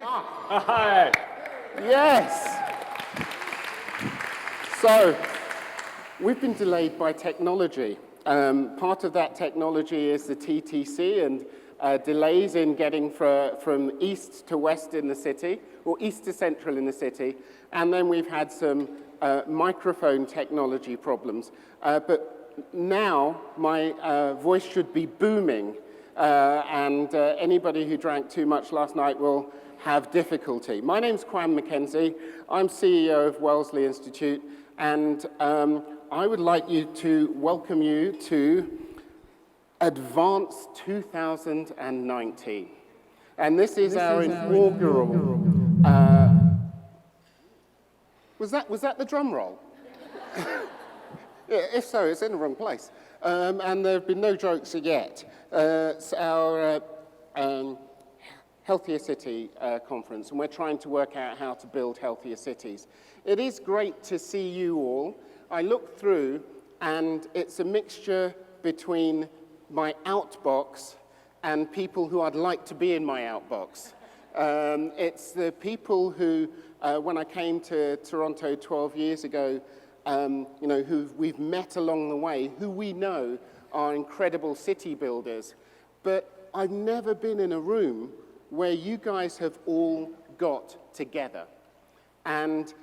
Hi. Yes. So, we've been delayed by technology. Part of that technology is the TTC and delays in getting from east to west in the city, or east to central in the city. And then we've had some microphone technology problems. But now my voice should be booming. And anybody who drank too much last night will have difficulty. My name's Kwan McKenzie. I'm CEO of Wellesley Institute, and I would like to welcome you to Advance 2019. And this is our inaugural... Was that the drum roll? Yeah, if so, it's in the wrong place. And there have been no jokes yet. It's our Healthier City conference, and we're trying to work out how to build healthier cities. It is great to see you all. I looked through, and it's a mixture between my outbox and people who I'd like to be in my outbox. It's the people who, when I came to Toronto 12 years ago, who we've met along the way, who we know are incredible city builders. But I've never been in a room where you guys have all got together. And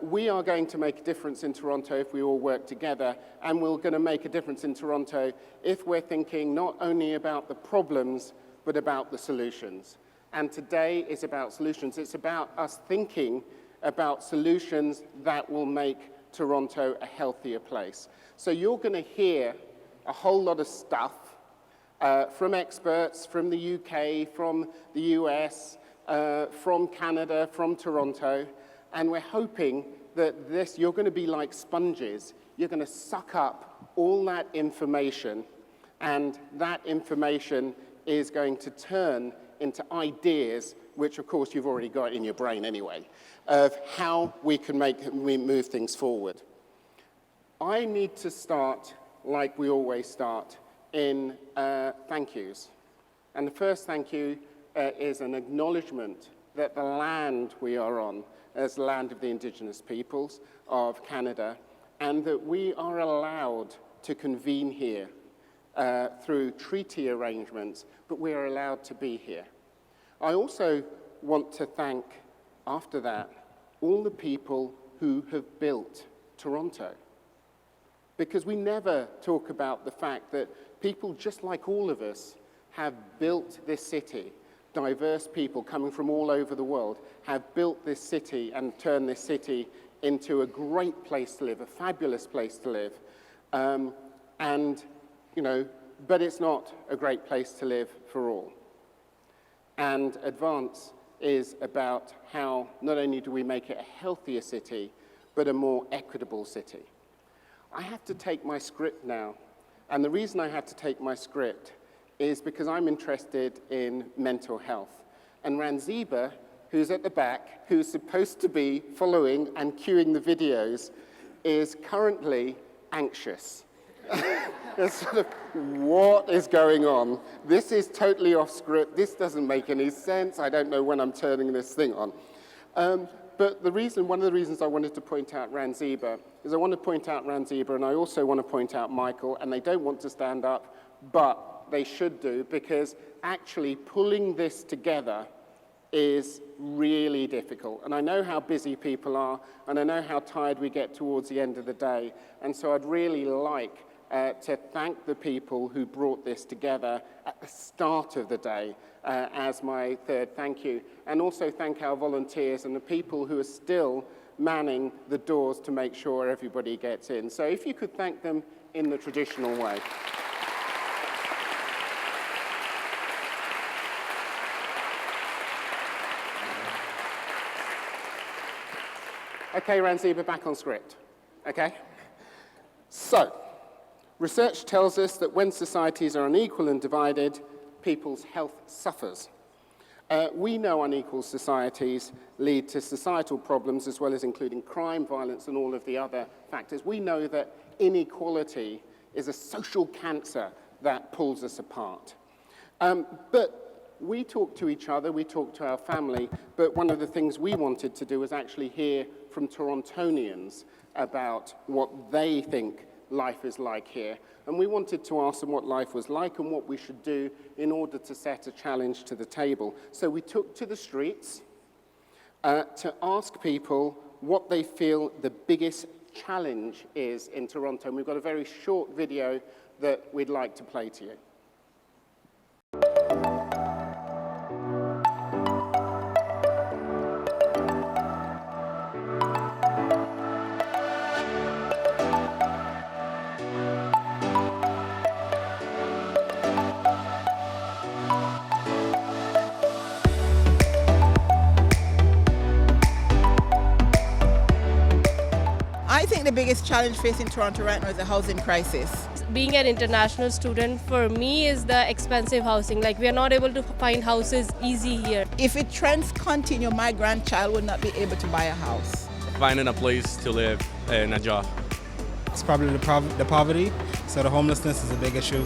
we are going to make a difference in Toronto if we all work together, and we're going to make a difference in Toronto if we're thinking not only about the problems, but about the solutions. And today is about solutions. It's about us thinking about solutions that will make Toronto a healthier place. So you're going to hear a whole lot of stuff from experts from the UK, from the US, from Canada, from Toronto, and we're hoping that you're going to be like sponges. You're going to suck up all that information, and that information is going to turn into ideas, which of course you've already got in your brain anyway, of how we can move things forward. I need to start like we always start, in thank yous. And the first thank you is an acknowledgement that the land we are on is the land of the Indigenous peoples of Canada, and that we are allowed to convene here through treaty arrangements, but we are allowed to be here. I also want to thank, after that, all the people who have built Toronto. Because we never talk about the fact that people just like all of us have built this city. Diverse people coming from all over the world have built this city and turned this city into a great place to live, a fabulous place to live. But it's not a great place to live for all. And Advance is about how not only do we make it a healthier city, but a more equitable city. I have to take my script now, and the reason I have to take my script is because I'm interested in mental health. And Ranziba, who's at the back, who's supposed to be following and cueing the videos, is currently anxious. It's sort of, what is going on? This is totally off script. This doesn't make any sense. I don't know when I'm turning this thing on. But one of the reasons I wanted to point out Ranziba is I want to point out Ranziba, and I also want to point out Michael, and they don't want to stand up, but they should do, because actually pulling this together is really difficult. And I know how busy people are, and I know how tired we get towards the end of the day, and so I'd really like to thank the people who brought this together at the start of the day as my third thank you. And also thank our volunteers and the people who are still manning the doors to make sure everybody gets in. So if you could thank them in the traditional way. Okay, Ranziba, back on script. Okay? So, research tells us that when societies are unequal and divided, people's health suffers. We know unequal societies lead to societal problems, as well as including crime, violence, and all of the other factors. We know that inequality is a social cancer that pulls us apart. But we talk to each other, we talk to our family, but one of the things we wanted to do was actually hear from Torontonians about what they think life is like here. And we wanted to ask them what life was like and what we should do in order to set a challenge to the table. So we took to the streets to ask people what they feel the biggest challenge is in Toronto. And we've got a very short video that we'd like to play to you. I think the biggest challenge facing Toronto right now is the housing crisis. Being an international student, for me, is the expensive housing. Like, we are not able to find houses easy here. If it trends continue, my grandchild would not be able to buy a house. Finding a place to live and a job. It's probably the poverty, so the homelessness is a big issue.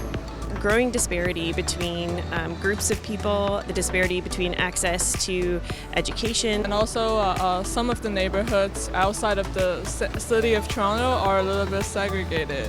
Growing disparity between groups of people, the disparity between access to education. And also some of the neighborhoods outside of the city of Toronto are a little bit segregated.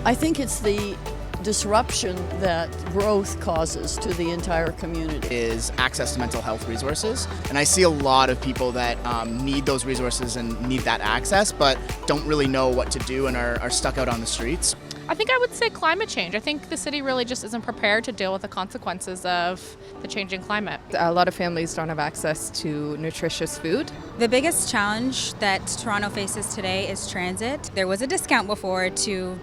I think it's the disruption that growth causes to the entire community. Is access to mental health resources. And I see a lot of people that need those resources and need that access, but don't really know what to do and are stuck out on the streets. I think I would say climate change. I think the city really just isn't prepared to deal with the consequences of the changing climate. A lot of families don't have access to nutritious food. The biggest challenge that Toronto faces today is transit. There was a discount before to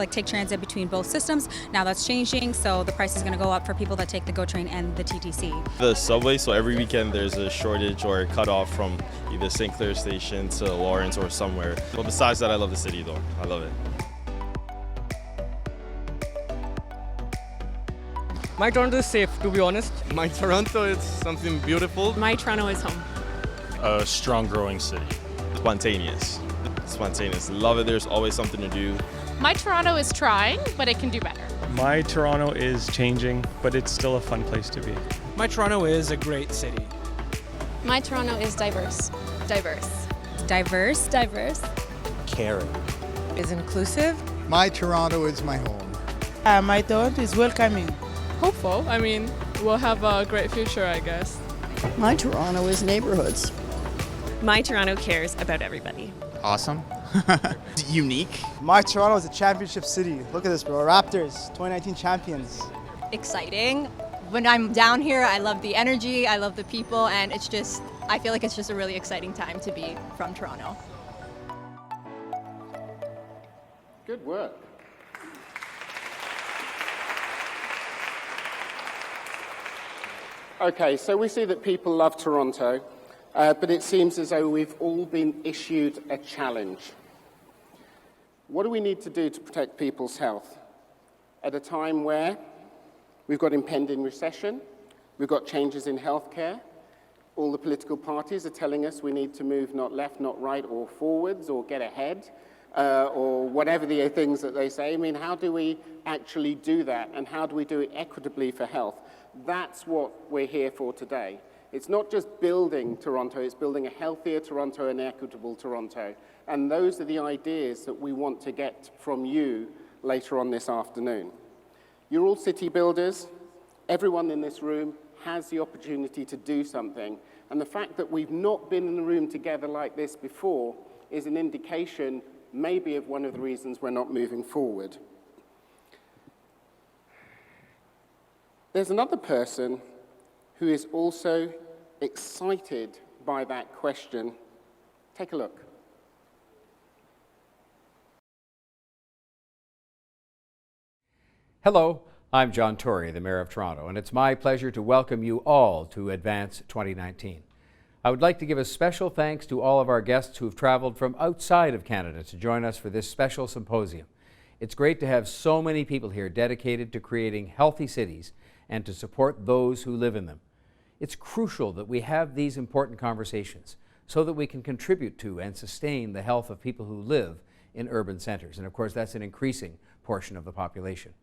take transit between both systems. Now that's changing, so the price is going to go up for people that take the GO train and the TTC. The subway, so every weekend there's a shortage or a cutoff from either St. Clair Station to Lawrence or somewhere. But besides that, I love the city though. I love it. My Toronto is safe, to be honest. My Toronto is something beautiful. My Toronto is home. A strong growing city. Spontaneous. Spontaneous. Love it. There's always something to do. My Toronto is trying, but it can do better. My Toronto is changing, but it's still a fun place to be. My Toronto is a great city. My Toronto is diverse. Diverse. Diverse. Diverse. Caring. Is inclusive. My Toronto is my home. My Toronto is welcoming. Hopeful. I mean, we'll have a great future, I guess. My Toronto is neighborhoods. My Toronto cares about everybody. Awesome. Unique. My Toronto is a championship city. Look at this, bro. Raptors, 2019 champions. Exciting. When I'm down here, I love the energy, I love the people, and I feel like it's just a really exciting time to be from Toronto. Good work. Okay, so we see that people love Toronto, but it seems as though we've all been issued a challenge. What do we need to do to protect people's health? At a time where we've got impending recession, we've got changes in healthcare, all the political parties are telling us we need to move not left, not right, or forwards, or get ahead, or whatever the things that they say. I mean, how do we actually do that, and how do we do it equitably for health? That's what we're here for today. It's not just building Toronto, it's building a healthier Toronto and equitable Toronto. And those are the ideas that we want to get from you later on this afternoon. You're all city builders. Everyone in this room has the opportunity to do something. And the fact that we've not been in the room together like this before is an indication maybe of one of the reasons we're not moving forward. There's another person who is also excited by that question. Take a look. Hello, I'm John Tory, the Mayor of Toronto, and it's my pleasure to welcome you all to Advance 2019. I would like to give a special thanks to all of our guests who have traveled from outside of Canada to join us for this special symposium. It's great to have so many people here dedicated to creating healthy cities and to support those who live in them. It's crucial that we have these important conversations so that we can contribute to and sustain the health of people who live in urban centers. And of course, that's an increasing portion of the population.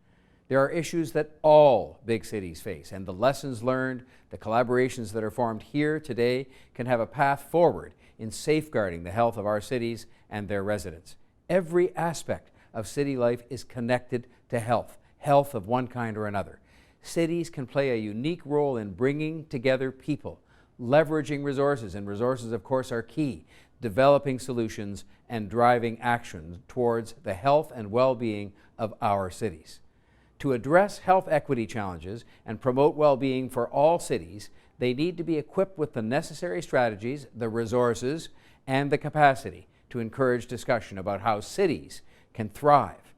There are issues that all big cities face, and the lessons learned, the collaborations that are formed here today can have a path forward in safeguarding the health of our cities and their residents. Every aspect of city life is connected to health, health of one kind or another. Cities can play a unique role in bringing together people, leveraging resources, and resources, of course, are key, developing solutions and driving action towards the health and well-being of our cities. To address health equity challenges and promote well-being for all cities, they need to be equipped with the necessary strategies, the resources, and the capacity to encourage discussion about how cities can thrive.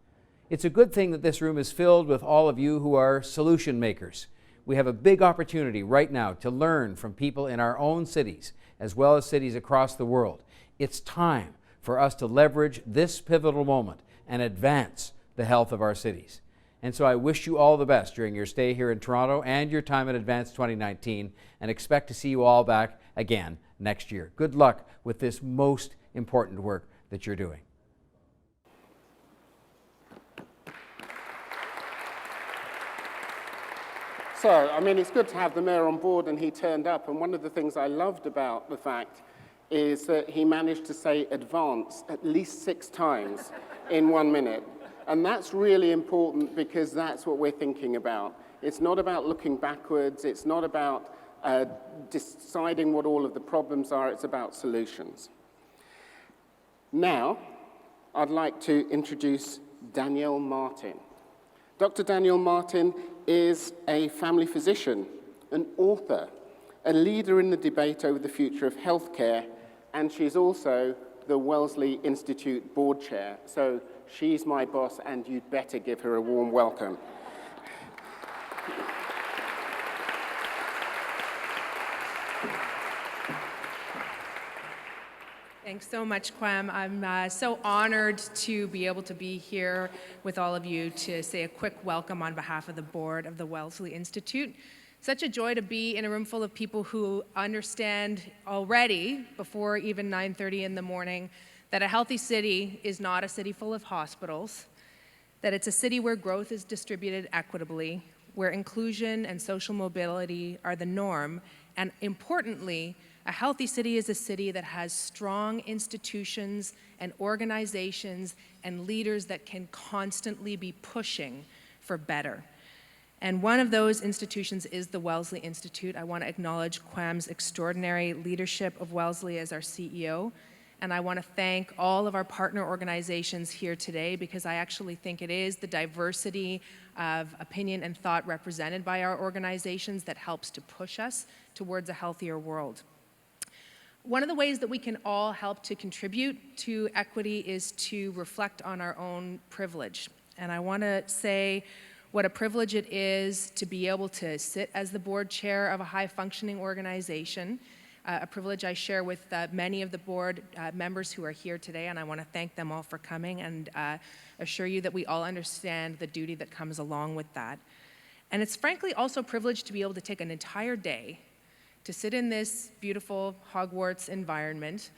It's a good thing that this room is filled with all of you who are solution makers. We have a big opportunity right now to learn from people in our own cities, as well as cities across the world. It's time for us to leverage this pivotal moment and advance the health of our cities. And so I wish you all the best during your stay here in Toronto and your time at Advance 2019, and expect to see you all back again next year. Good luck with this most important work that you're doing. So, I mean, it's good to have the mayor on board, and he turned up. And one of the things I loved about the fact is that he managed to say advance at least 6 times in 1 minute. And that's really important, because that's what we're thinking about. It's not about looking backwards. It's not about deciding what all of the problems are. It's about solutions. Now, I'd like to introduce Danielle Martin. Dr. Danielle Martin is a family physician, an author, a leader in the debate over the future of healthcare, and she's also the Wellesley Institute board chair. So she's my boss, and you'd better give her a warm welcome. Thanks so much, Quam. I'm so honored to be able to be here with all of you to say a quick welcome on behalf of the board of the Wellesley Institute. Such a joy to be in a room full of people who understand already, before even 9:30 in the morning, that a healthy city is not a city full of hospitals, that it's a city where growth is distributed equitably, where inclusion and social mobility are the norm, and importantly, a healthy city is a city that has strong institutions and organizations and leaders that can constantly be pushing for better. And one of those institutions is the Wellesley Institute. I want to acknowledge Quam's extraordinary leadership of Wellesley as our CEO. And I want to thank all of our partner organizations here today, because I actually think it is the diversity of opinion and thought represented by our organizations that helps to push us towards a healthier world. One of the ways that we can all help to contribute to equity is to reflect on our own privilege. And I want to say what a privilege it is to be able to sit as the board chair of a high-functioning organization, a privilege I share with many of the board members who are here today, and I want to thank them all for coming and assure you that we all understand the duty that comes along with that. And it's frankly also a privilege to be able to take an entire day to sit in this beautiful Hogwarts environment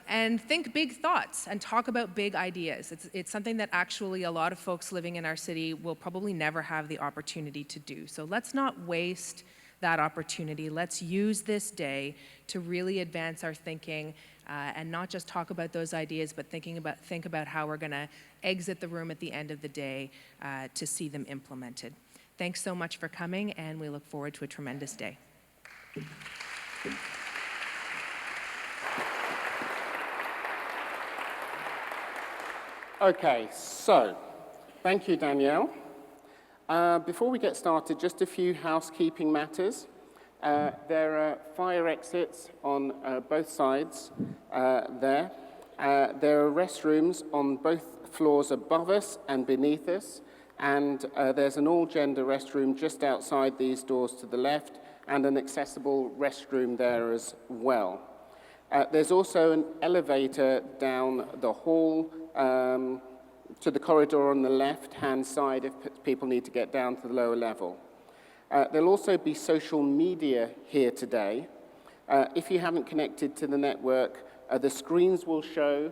and think big thoughts and talk about big ideas. It's something that actually a lot of folks living in our city will probably never have the opportunity to do. So let's not waste that opportunity. Let's use this day to really advance our thinking and not just talk about those ideas, but think about how we're going to exit the room at the end of the day to see them implemented. Thanks so much for coming, and we look forward to a tremendous day. Okay, so thank you, Danielle. Before we get started, just a few housekeeping matters. There are fire exits on both sides there. There are restrooms on both floors above us and beneath us, and there's an all-gender restroom just outside these doors to the left, and an accessible restroom there as well. There's also an elevator down the hall to the corridor on the left-hand side if people need to get down to the lower level. There'll also be social media here today. If you haven't connected to the network, the screens will show,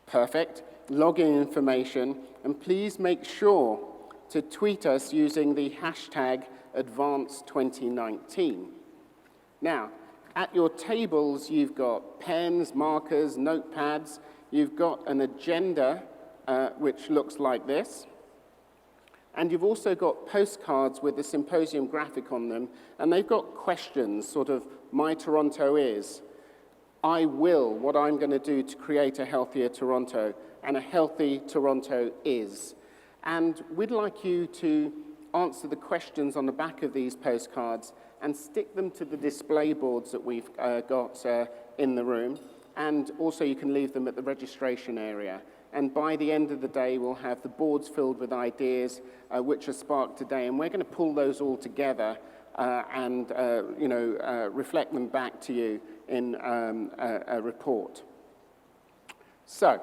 perfect, login information, and please make sure to tweet us using the hashtag #Advance2019. Now, at your tables, you've got pens, markers, notepads. You've got an agenda which looks like this. And you've also got postcards with the Symposium graphic on them, and they've got questions, sort of, my Toronto is, I will, what I'm going to do to create a healthier Toronto, and a healthy Toronto is. And we'd like you to answer the questions on the back of these postcards and stick them to the display boards that we've got in the room. And also you can leave them at the registration area. And by the end of the day, we'll have the boards filled with ideas which are sparked today. And we're going to pull those all together and reflect them back to you in a report. So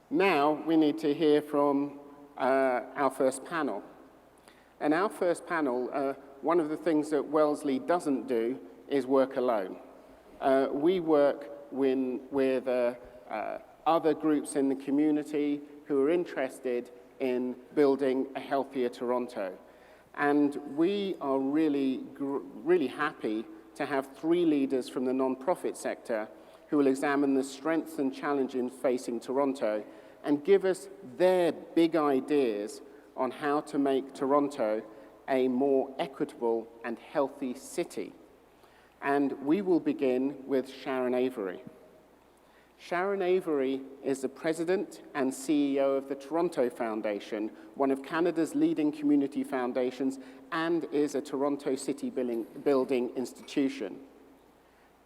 now we need to hear from our first panel. And our first panel, one of the things that Wellesley doesn't do is work alone. We work with other groups in the community who are interested in building a healthier Toronto. And we are really happy to have 3 leaders from the non-profit sector who will examine the strengths and challenges facing Toronto and give us their big ideas on how to make Toronto a more equitable and healthy city. And we will begin with Sharon Avery. Sharon Avery is the president and CEO of the Toronto Foundation, one of Canada's leading community foundations, and is a Toronto City building institution.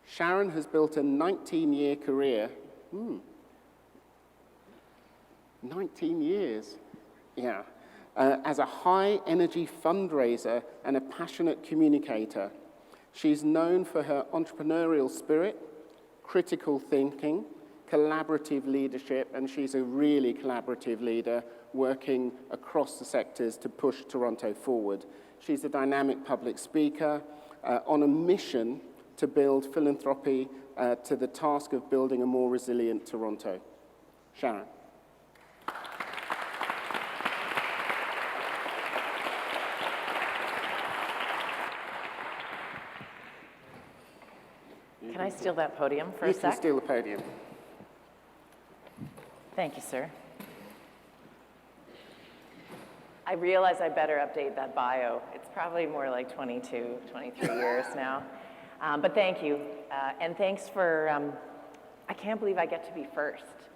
Sharon has built a 19-year career. 19 years, yeah. As a high-energy fundraiser and a passionate communicator. She's known for her entrepreneurial spirit, critical thinking, collaborative leadership, and she's a really collaborative leader working across the sectors to push Toronto forward. She's a dynamic public speaker on a mission to build philanthropy to the task of building a more resilient Toronto. Sharon. Can I steal that podium for a sec? You can steal the podium. Thank you, sir. I realize I better update that bio. It's probably more like 22, 23 years now. But thank you. And thanks for, I can't believe I get to be first.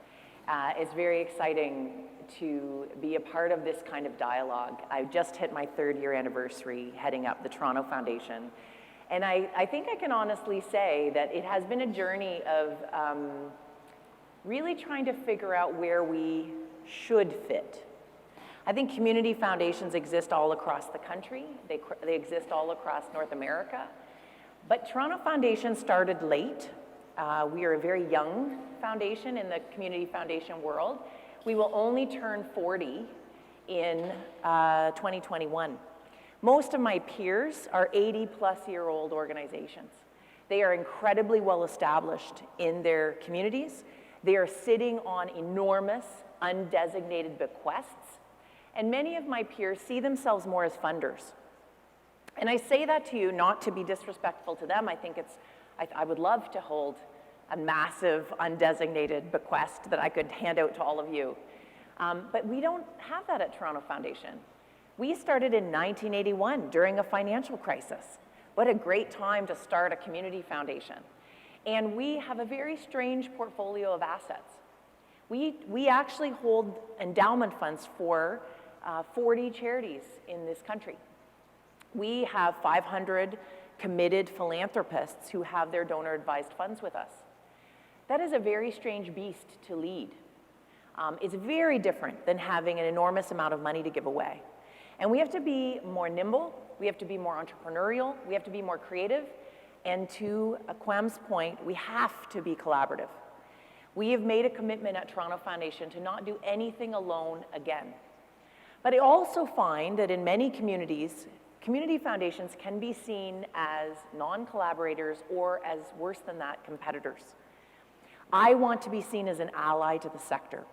It's very exciting to be a part of this kind of dialogue. I just hit my 3rd year anniversary heading up the Toronto Foundation. And I think I can honestly say that it has been a journey of really trying to figure out where we should fit. I think community foundations exist all across the country. They exist all across North America. But Toronto Foundation started late. We are a very young foundation in the community foundation world. We will only turn 40 in 2021. Most of my peers are 80-plus-year-old organizations. They are incredibly well established in their communities. They are sitting on enormous undesignated bequests. And many of my peers see themselves more as funders. And I say that to you not to be disrespectful to them. I think I would love to hold a massive undesignated bequest that I could hand out to all of you. But we don't have that at Toronto Foundation. We started in 1981 during a financial crisis. What a great time to start a community foundation. And we have a very strange portfolio of assets. We actually hold endowment funds for 40 charities in this country. We have 500 committed philanthropists who have their donor-advised funds with us. That is a very strange beast to lead. It's very different than having an enormous amount of money to give away. And we have to be more nimble, we have to be more entrepreneurial, we have to be more creative, and to Quam's point, we have to be collaborative. We have made a commitment at Toronto Foundation to not do anything alone again. But I also find that in many communities, community foundations can be seen as non-collaborators or, as worse than that, competitors. I want to be seen as an ally to the sector.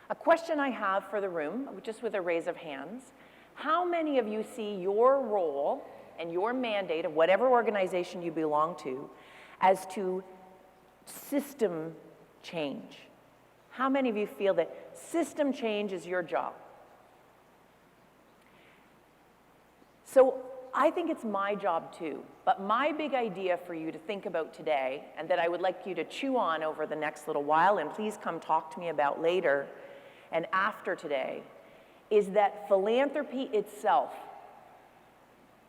A question I have for the room, just with a raise of hands, how many of you see your role and your mandate of whatever organization you belong to as to system change? How many of you feel that system change is your job? So I think it's my job too, but my big idea for you to think about today, and that I would like you to chew on over the next little while, and please come talk to me about later and after today, is that philanthropy itself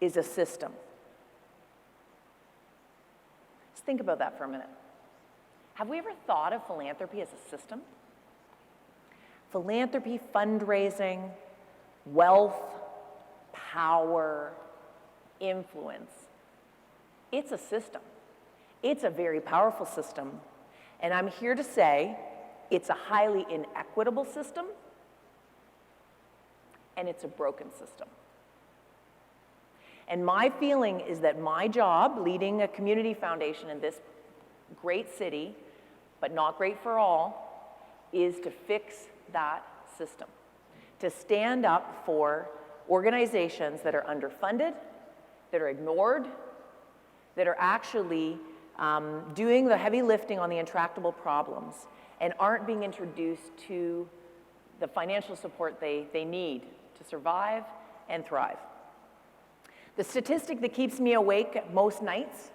is a system. Just think about that for a minute. Have we ever thought of philanthropy as a system? Philanthropy, fundraising, wealth, power, influence. It's a system. It's a very powerful system. And I'm here to say it's a highly inequitable system, and it's a broken system. And my feeling is that my job, leading a community foundation in this great city, but not great for all, is to fix that system, to stand up for organizations that are underfunded, that are ignored, that are actually doing the heavy lifting on the intractable problems and aren't being introduced to the financial support they need to survive and thrive. The statistic that keeps me awake most nights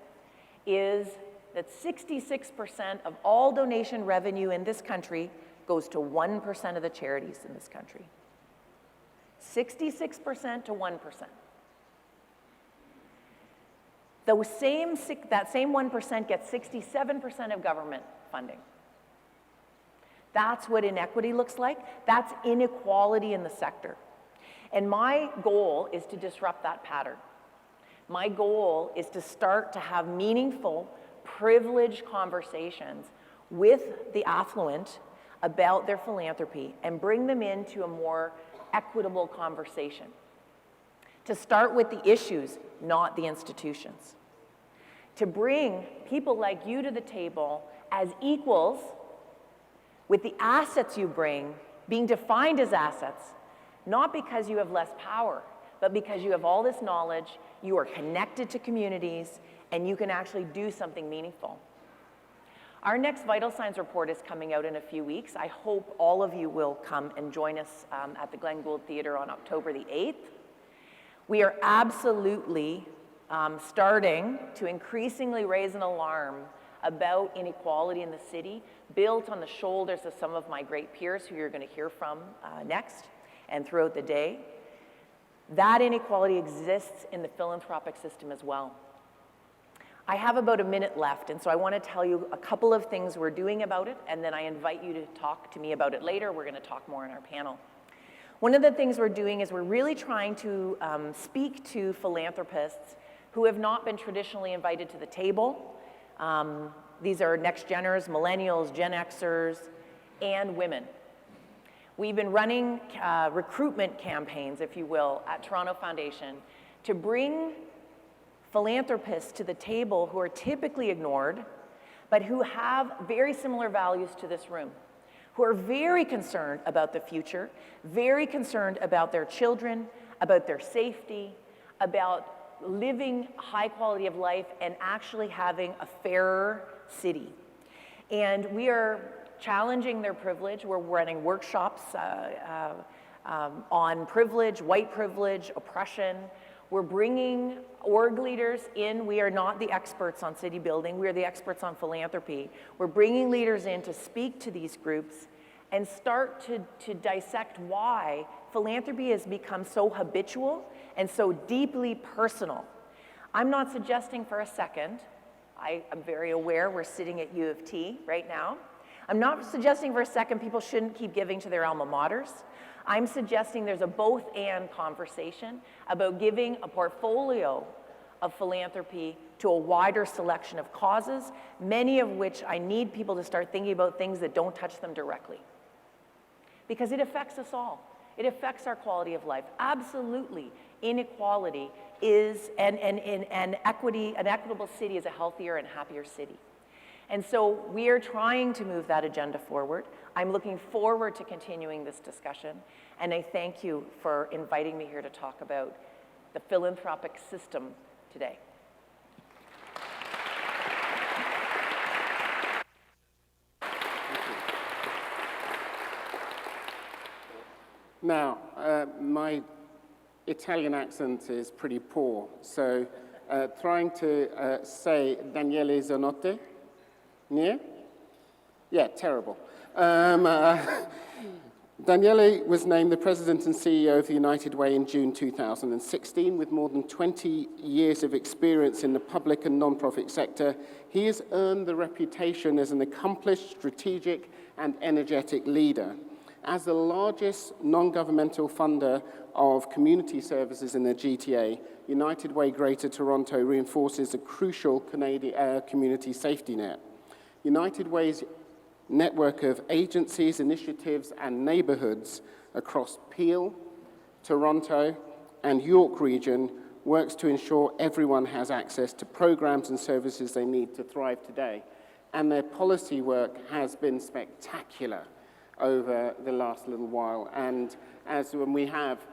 is that 66% of all donation revenue in this country goes to 1% of the charities in this country. 66% to 1%. That same 1% gets 67% of government funding. That's what inequity looks like. That's inequality in the sector. And my goal is to disrupt that pattern. My goal is to start to have meaningful, privileged conversations with the affluent about their philanthropy and bring them into a more equitable conversation. To start with the issues, not the institutions. To bring people like you to the table as equals, with the assets you bring being defined as assets, not because you have less power, but because you have all this knowledge, you are connected to communities, and you can actually do something meaningful. Our next Vital Signs report is coming out in a few weeks. I hope all of you will come and join us at the Glenn Gould Theatre on October the 8th. We are absolutely starting to increasingly raise an alarm about inequality in the city, built on the shoulders of some of my great peers who you're going to hear from next and throughout the day. That inequality exists in the philanthropic system as well. I have about a minute left, and so I want to tell you a couple of things we're doing about it, and then I invite you to talk to me about it later. We're going to talk more in our panel. One of the things we're doing is we're really trying to speak to philanthropists who have not been traditionally invited to the table. These are next geners, millennials, Gen Xers, and women. We've been running recruitment campaigns, if you will, at Toronto Foundation to bring philanthropists to the table who are typically ignored, but who have very similar values to this room, who are very concerned about the future, very concerned about their children, about their safety, about living high quality of life and actually having a fairer city. And we are challenging their privilege. We're running workshops on privilege, white privilege, oppression. We're bringing org leaders in. We are not the experts on city building. We are the experts on philanthropy. We're bringing leaders in to speak to these groups and start to dissect why philanthropy has become so habitual and so deeply personal. I'm not suggesting for a second, I am very aware we're sitting at U of T right now. I'm not suggesting for a second people shouldn't keep giving to their alma maters. I'm suggesting there's a both-and conversation about giving a portfolio of philanthropy to a wider selection of causes, many of which I need people to start thinking about things that don't touch them directly. Because it affects us all. It affects our quality of life. Absolutely, inequality is, and equity, an equitable city is a healthier and happier city. And so we are trying to move that agenda forward. I'm looking forward to continuing this discussion, and I thank you for inviting me here to talk about the philanthropic system today. Now, my Italian accent is pretty poor, so trying to say Daniele Zanotte, near? Yeah, terrible. Daniele was named the President and CEO of the United Way in June 2016. With more than 20 years of experience in the public and non-profit sector, he has earned the reputation as an accomplished, strategic, and energetic leader. As the largest non-governmental funder of community services in the GTA, United Way Greater Toronto reinforces a crucial Canadian community safety net. United Way's network of agencies, initiatives, and neighborhoods across Peel, Toronto, and York region works to ensure everyone has access to programs and services they need to thrive today. And their policy work has been spectacular over the last little while. And as when we have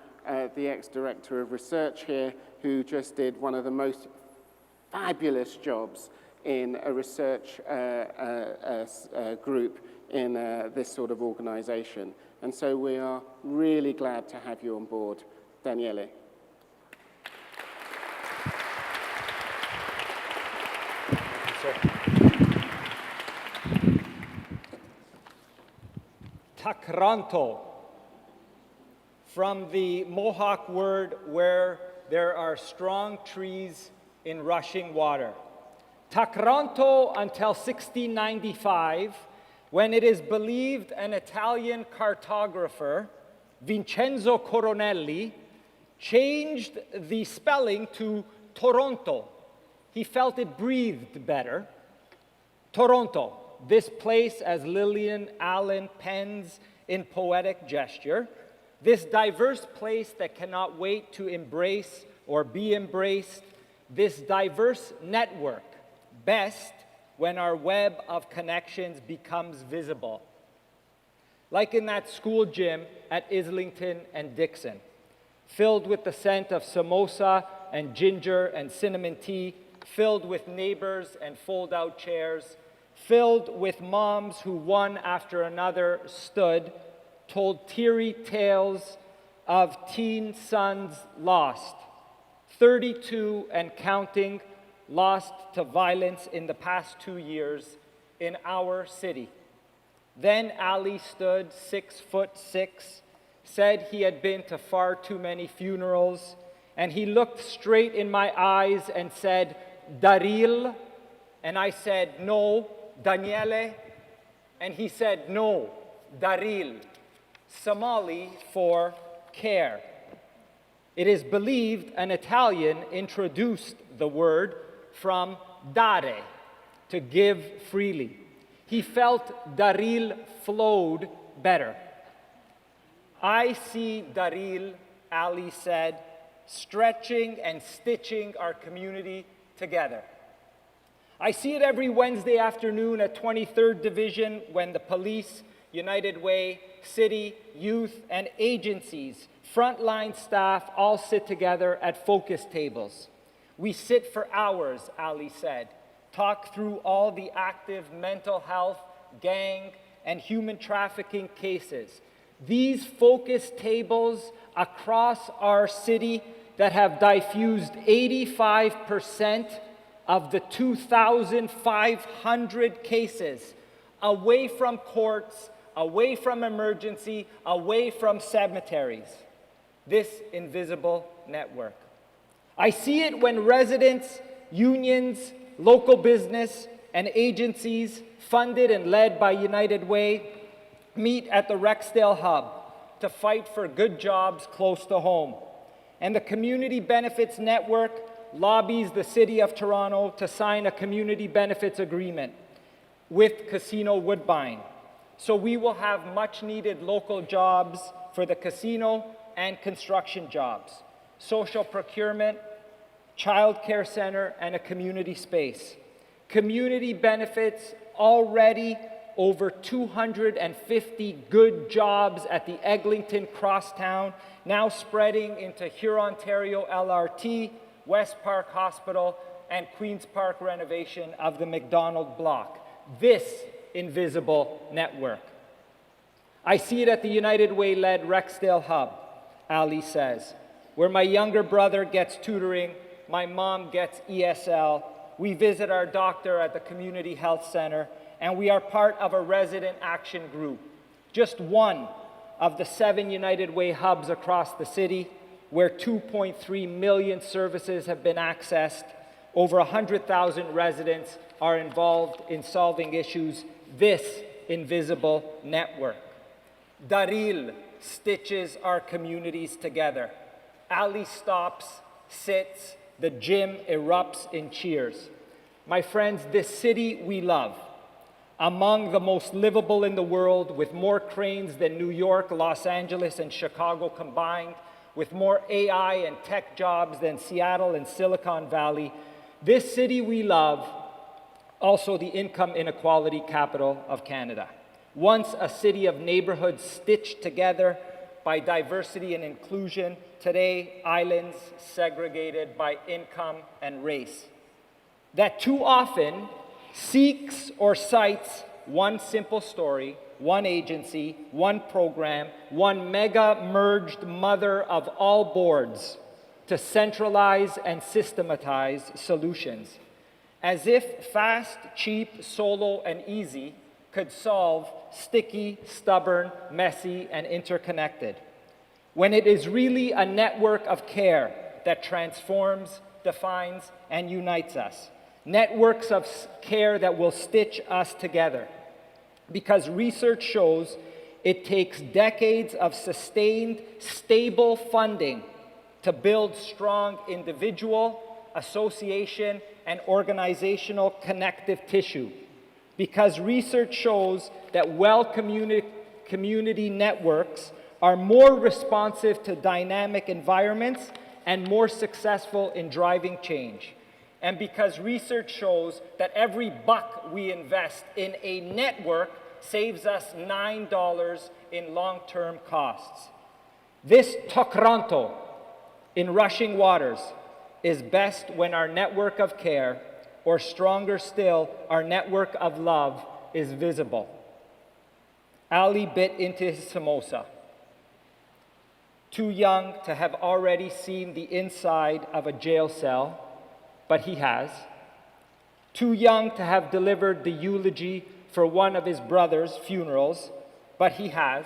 the ex-director of research here, who just did one of the most fabulous jobs in a research group in this sort of organization. And so we are really glad to have you on board, Daniele. Takranto, from the Mohawk word where there are strong trees in rushing water. Takranto until 1695, when it is believed an Italian cartographer, Vincenzo Coronelli, changed the spelling to Toronto. He felt it breathed better. Toronto, this place, as Lillian Allen pens in poetic gesture, this diverse place that cannot wait to embrace or be embraced, this diverse network, best when our web of connections becomes visible. Like in that school gym at Islington and Dixon, filled with the scent of samosa and ginger and cinnamon tea, filled with neighbors and fold-out chairs, filled with moms who one after another stood, told teary tales of teen sons lost, 32 and counting, lost to violence in the past 2 years in our city. Then Ali stood 6'6", said he had been to far too many funerals, and he looked straight in my eyes and said, Daril, and I said, no, Daniele, and he said, no, Daril, Somali for care. It is believed an Italian introduced the word from dare, to give freely. He felt Daril flowed better. I see Daril, Ali said, stretching and stitching our community together. I see it every Wednesday afternoon at 23rd Division when the police, United Way, city, youth, and agencies, frontline staff all sit together at focus tables. We sit for hours, Ali said, talk through all the active mental health, gang, and human trafficking cases. These focus tables across our city that have diffused 85% of the 2,500 cases away from courts, away from emergency, away from cemeteries. This invisible network. I see it when residents, unions, local business, and agencies funded and led by United Way meet at the Rexdale Hub to fight for good jobs close to home. And the Community Benefits Network lobbies the City of Toronto to sign a community benefits agreement with Casino Woodbine. So we will have much needed local jobs for the casino and construction jobs, social procurement, child care center, and a community space. Community benefits already over 250 good jobs at the Eglinton Crosstown, now spreading into Hurontario LRT, West Park Hospital, and Queen's Park renovation of the McDonald Block. This invisible network. I see it at the United Way-led Rexdale Hub, Ali says, where my younger brother gets tutoring, my mom gets ESL, we visit our doctor at the Community Health Center, and we are part of a resident action group, just one of the 7 United Way hubs across the city, where 2.3 million services have been accessed. Over 100,000 residents are involved in solving issues. This invisible network. Daril stitches our communities together. Ali stops, sits, the gym erupts in cheers. My friends, this city we love, among the most livable in the world, with more cranes than New York, Los Angeles, and Chicago combined, with more AI and tech jobs than Seattle and Silicon Valley. This city we love, also the income inequality capital of Canada. Once a city of neighborhoods stitched together by diversity and inclusion, today islands segregated by income and race. That too often seeks or cites one simple story, one agency, one program, one mega-merged mother of all boards to centralize and systematize solutions, as if fast, cheap, solo, and easy could solve sticky, stubborn, messy, and interconnected, when it is really a network of care that transforms, defines, and unites us. Networks of care that will stitch us together. Because research shows it takes decades of sustained, stable funding to build strong individual, association, and organizational connective tissue. Because research shows that community networks are more responsive to dynamic environments and more successful in driving change. And because research shows that every buck we invest in a network saves us $9 in long-term costs. This Tokranto in rushing waters is best when our network of care, or stronger still, our network of love, is visible. Ali bit into his samosa. Too young to have already seen the inside of a jail cell, but he has. Too young to have delivered the eulogy for one of his brother's funerals, but he has,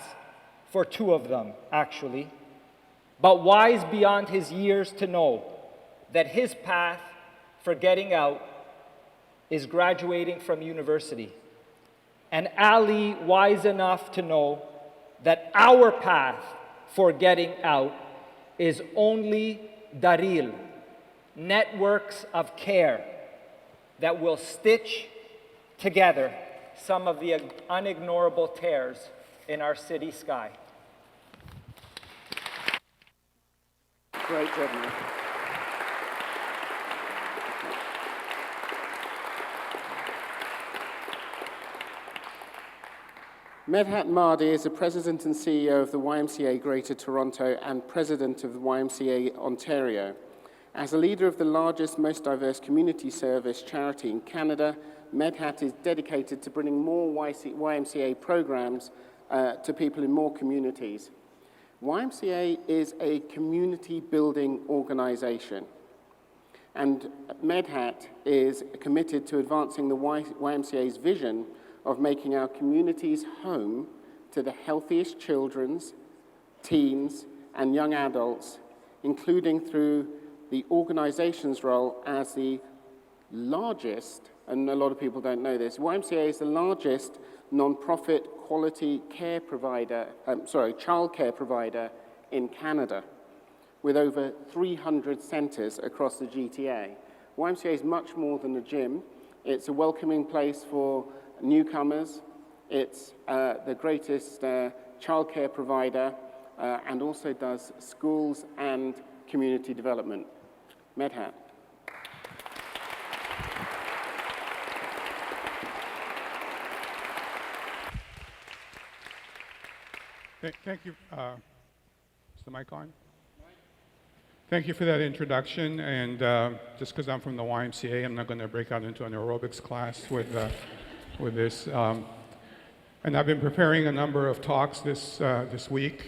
for 2 of them, actually. But wise beyond his years to know that his path for getting out is graduating from university. And Ali wise enough to know that our path for getting out is only Daril, networks of care that will stitch together some of the unignorable tears in our city sky. Great job, man. Medhat Mahdi is the President and CEO of the YMCA Greater Toronto and President of the YMCA Ontario. As a leader of the largest, most diverse community service charity in Canada, Medhat is dedicated to bringing more YMCA programs to people in more communities. YMCA is a community-building organization, and Medhat is committed to advancing the YMCA's vision of making our communities home to the healthiest children's, teens, and young adults, including through the organization's role as the largest, and a lot of people don't know this, YMCA is the largest non-profit quality care provider, child care provider in Canada, with over 300 centers across the GTA. YMCA is much more than a gym. It's a welcoming place for newcomers. It's the greatest childcare provider and also does schools and community development. Medhat. Thank you. Is the mic on? Thank you for that introduction. And just because I'm from the YMCA, I'm not going to break out into an aerobics class with this. And I've been preparing a number of talks this week,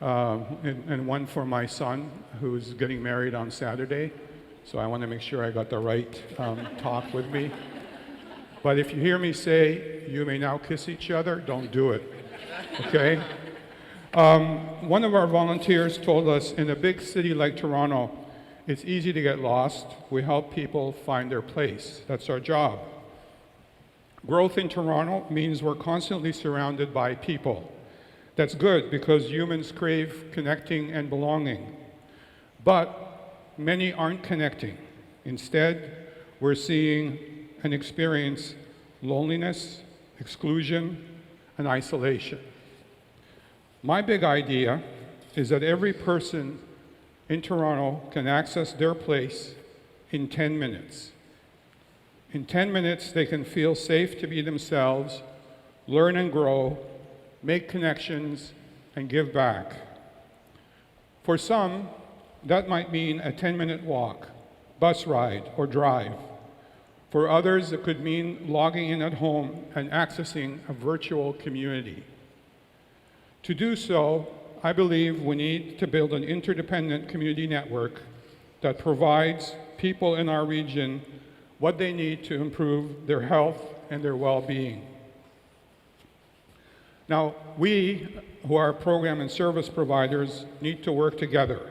and one for my son, who's getting married on Saturday. So I want to make sure I got the right talk with me. But if you hear me say, "You may now kiss each other," don't do it, okay? One of our volunteers told us, in a big city like Toronto, it's easy to get lost. We help people find their place. That's our job. Growth in Toronto means we're constantly surrounded by people. That's good because humans crave connecting and belonging. But many aren't connecting. Instead, we're seeing and experience loneliness, exclusion, and isolation. My big idea is that every person in Toronto can access their place in 10 minutes. In 10 minutes, they can feel safe to be themselves, learn and grow, make connections, and give back. For some, that might mean a 10-minute walk, bus ride, or drive. For others, it could mean logging in at home and accessing a virtual community. To do so, I believe we need to build an interdependent community network that provides people in our region what they need to improve their health and their well-being. Now, we, who are program and service providers, need to work together,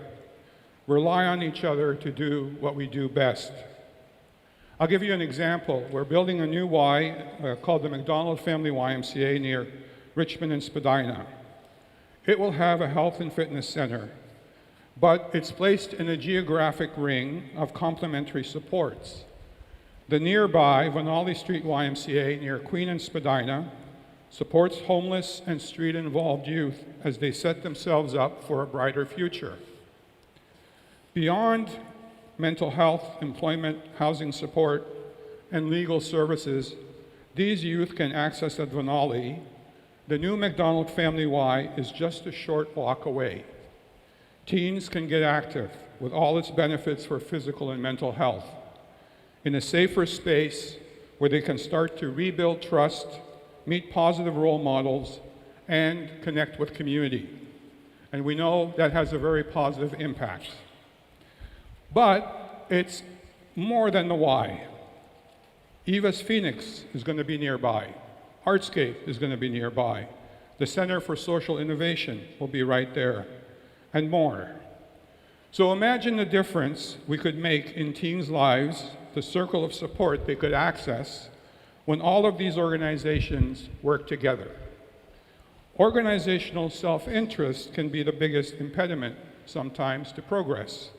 rely on each other to do what we do best. I'll give you an example. We're building a new Y called the McDonald Family YMCA near Richmond and Spadina. It will have a health and fitness center, but it's placed in a geographic ring of complementary supports. The nearby Vanali Street YMCA near Queen and Spadina supports homeless and street-involved youth as they set themselves up for a brighter future. Beyond mental health, employment, housing support, and legal services, these youth can access at Vanali. The new McDonald Family Y is just a short walk away. Teens can get active with all its benefits for physical and mental health in a safer space where they can start to rebuild trust, meet positive role models, and connect with community. And we know that has a very positive impact. But it's more than the Y. Eva's Phoenix is going to be nearby. Artscape is going to be nearby. The Center for Social Innovation will be right there, and more. So imagine the difference we could make in teens' lives, the circle of support they could access when all of these organizations work together. Organizational self-interest can be the biggest impediment sometimes to progress.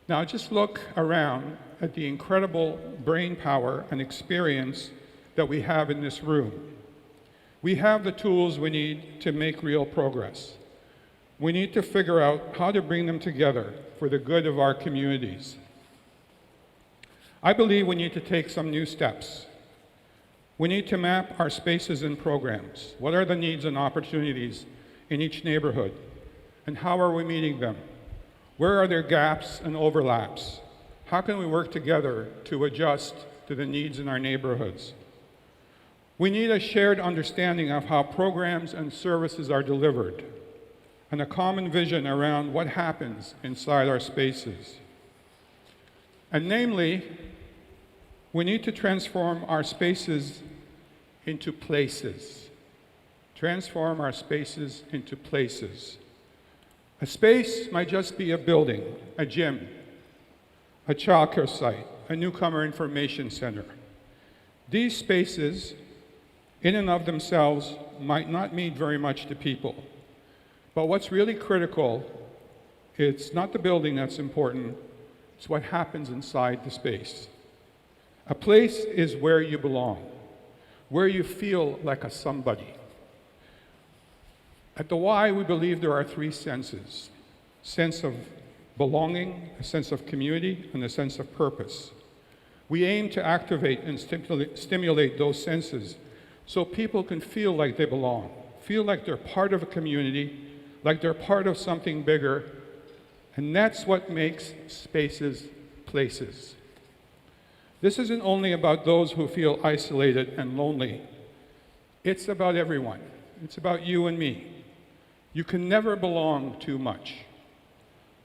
Now just look around at the incredible brain power and experience that we have in this room. We have the tools we need to make real progress. We need to figure out how to bring them together for the good of our communities. I believe we need to take some new steps. We need to map our spaces and programs. What are the needs and opportunities in each neighborhood? And how are we meeting them? Where are there gaps and overlaps? How can we work together to adjust to the needs in our neighborhoods? We need a shared understanding of how programs and services are delivered, and a common vision around what happens inside our spaces. And namely, we need to transform our spaces into places. Transform our spaces into places. A space might just be a building, a gym, a childcare site, a newcomer information center. These spaces, in and of themselves, might not mean very much to people. But what's really critical, it's not the building that's important, it's what happens inside the space. A place is where you belong, where you feel like a somebody. At the Y, we believe there are three senses: sense of belonging, a sense of community, and a sense of purpose. We aim to activate and stimulate those senses so people can feel like they belong, feel like they're part of a community, like they're part of something bigger, and that's what makes spaces places. This isn't only about those who feel isolated and lonely. It's about everyone. It's about you and me. You can never belong too much.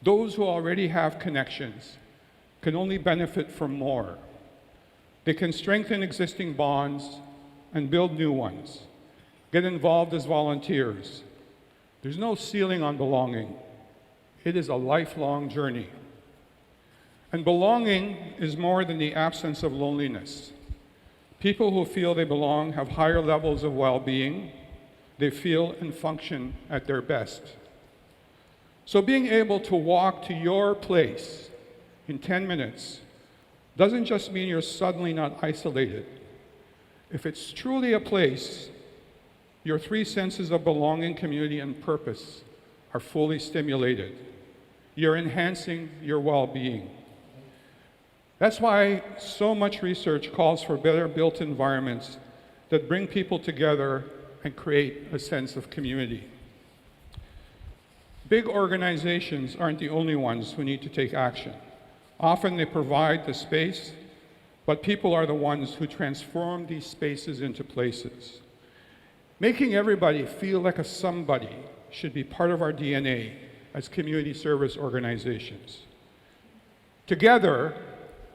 Those who already have connections can only benefit from more. They can strengthen existing bonds and build new ones. Get involved as volunteers. There's no ceiling on belonging. It is a lifelong journey. And belonging is more than the absence of loneliness. People who feel they belong have higher levels of well-being. They feel and function at their best. So being able to walk to your place in 10 minutes doesn't just mean you're suddenly not isolated. If it's truly a place, your three senses of belonging, community, and purpose are fully stimulated. You're enhancing your well-being. That's why so much research calls for better built environments that bring people together and create a sense of community. Big organizations aren't the only ones who need to take action. Often they provide the space, but people are the ones who transform these spaces into places. Making everybody feel like a somebody should be part of our DNA as community service organizations. Together,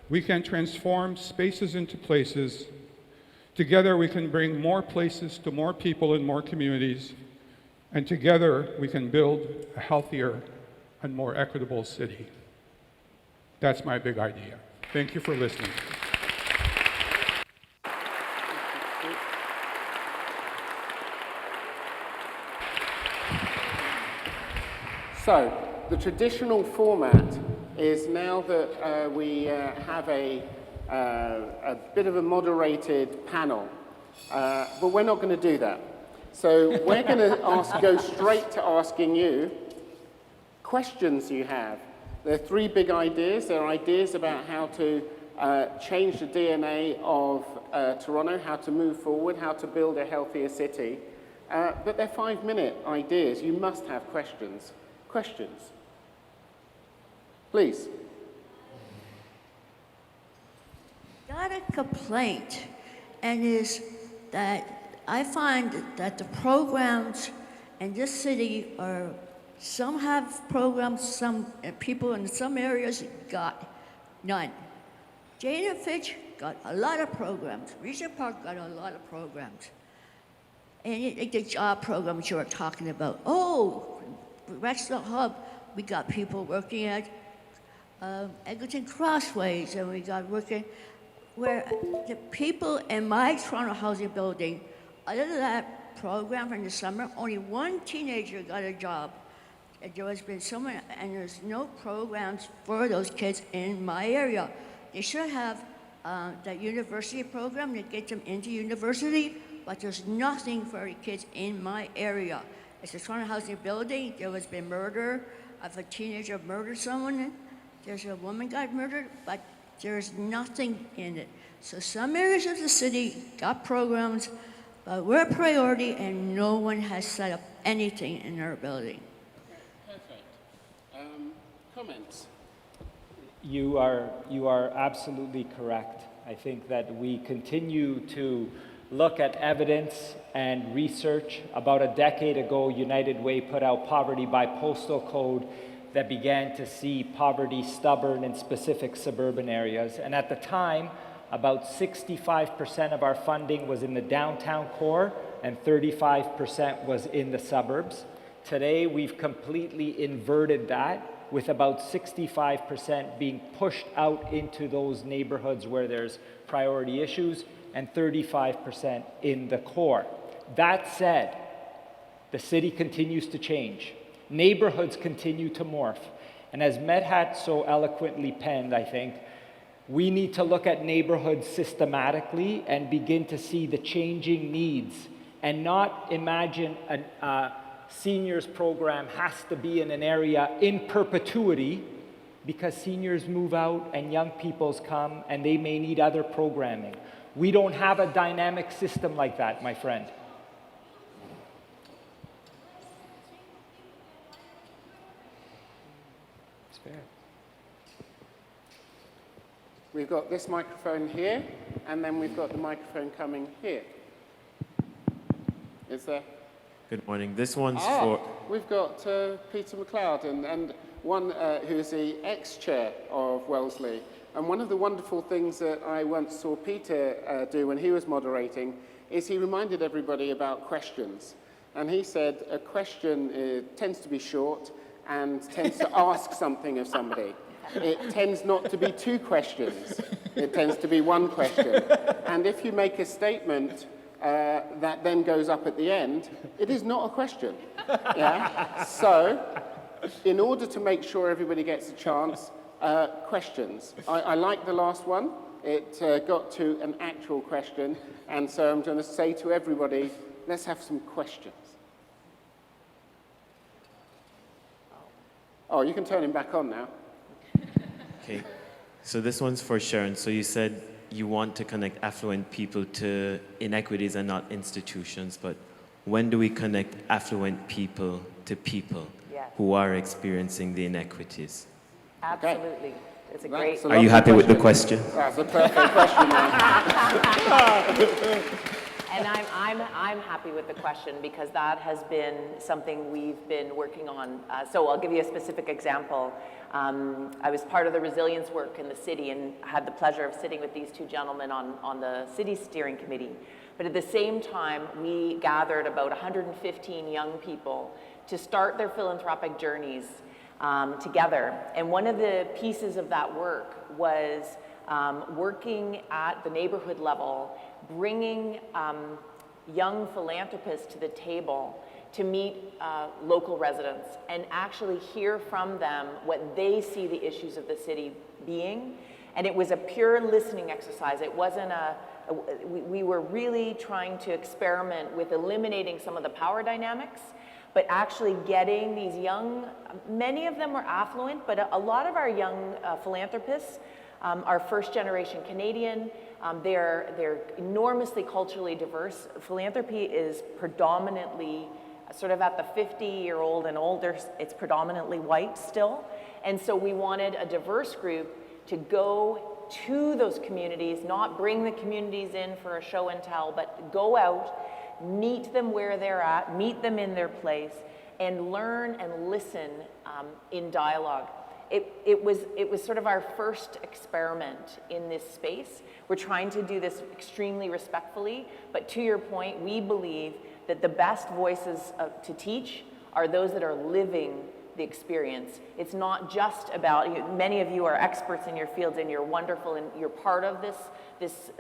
we can transform spaces into places. Together, we can bring more places to more people in more communities. And together, we can build a healthier and more equitable city. That's my big idea. Thank you for listening. So, the traditional format is now that we have a bit of a moderated panel, but we're not going to do that. So we're going to go straight to asking you questions you have. There are three big ideas. There are ideas about how to change the DNA of Toronto, how to move forward, how to build a healthier city. But they're 5-minute ideas. You must have questions. Questions? Please. Got a complaint, and is that I find that the programs in this city are, some have programs, some people in some areas got none. Jane and Fitch got a lot of programs. Regent Park got a lot of programs. And the job programs you were talking about. Oh, Rexdale Hub, we got people working at Eglinton Crossways, and we got working where the people in my Toronto housing building, other than that program in the summer, only one teenager got a job. And there has been so many, and there's no programs for those kids in my area. They should have that university program to get them into university, but there's nothing for the kids in my area. It's a Toronto housing building. There has been murder of a teenager murdered someone. There's a woman got murdered, but there's nothing in it. So some areas of the city got programs, but we're a priority and no one has set up anything in our building. Perfect. Comments? You are absolutely correct. I think that we continue to look at evidence and research. About a decade ago, United Way put out Poverty by Postal Code that began to see poverty stubborn in specific suburban areas. And at the time, about 65% of our funding was in the downtown core and 35% was in the suburbs. Today, we've completely inverted that, with about 65% being pushed out into those neighborhoods where there's priority issues and 35% in the core. That said, the city continues to change. Neighborhoods continue to morph. And as Medhat so eloquently penned, I think, we need to look at neighborhoods systematically and begin to see the changing needs and not imagine a seniors program has to be in an area in perpetuity, because seniors move out and young people's come and they may need other programming. We don't have a dynamic system like that, my friend. We've got this microphone here, and then we've got the microphone coming here. Is there? Good morning. This one's for... We've got Peter McLeod, and one who's the ex-chair of Wellesley. And one of the wonderful things that I once saw Peter do when he was moderating is he reminded everybody about questions. And he said a question tends to be short and tends to ask something of somebody. It tends not to be two questions. It tends to be one question. And if you make a statement that then goes up at the end, it is not a question. Yeah? So, in order to make sure everybody gets a chance, questions. I like the last one. It got to an actual question, and so I'm going to say to everybody, let's have some questions. Oh, you can turn him back on now. Okay, so this one's for Sharon. So you said you want to connect affluent people to inequities and not institutions, but when do we connect affluent people to people who are experiencing the inequities? Absolutely. It's a great... Are you happy with the question? That's a perfect question, man. And I'm happy with the question because that has been something we've been working on. So I'll give you a specific example. I was part of the resilience work in the city and had the pleasure of sitting with these two gentlemen on the city steering committee. But at the same time, we gathered about 115 young people to start their philanthropic journeys together. And one of the pieces of that work was working at the neighborhood level, bringing young philanthropists to the table to meet local residents and actually hear from them what they see the issues of the city being. And it was a pure listening exercise. It wasn't we were really trying to experiment with eliminating some of the power dynamics, but actually getting these young, many of them were affluent, but a lot of our young philanthropists are first-generation Canadian. They're enormously culturally diverse. Philanthropy is predominantly sort of at the 50-year-old and older, it's predominantly white still. And so we wanted a diverse group to go to those communities, not bring the communities in for a show and tell, but go out, meet them where they're at, meet them in their place, and learn and listen in dialogue. It was sort of our first experiment in this space. We're trying to do this extremely respectfully, but to your point, we believe that the best voices to teach are those that are living the experience. It's not just about, many of you are experts in your fields and you're wonderful and you're part of this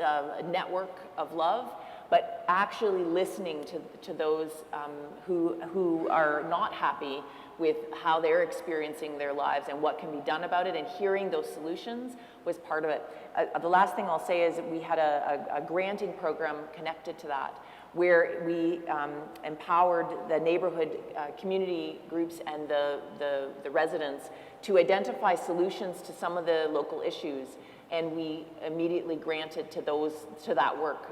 network of love, but actually listening to those who are not happy with how they're experiencing their lives and what can be done about it, and hearing those solutions was part of it. The last thing I'll say is that we had a granting program connected to that, where we empowered the neighborhood community groups and the residents to identify solutions to some of the local issues, and we immediately granted to that work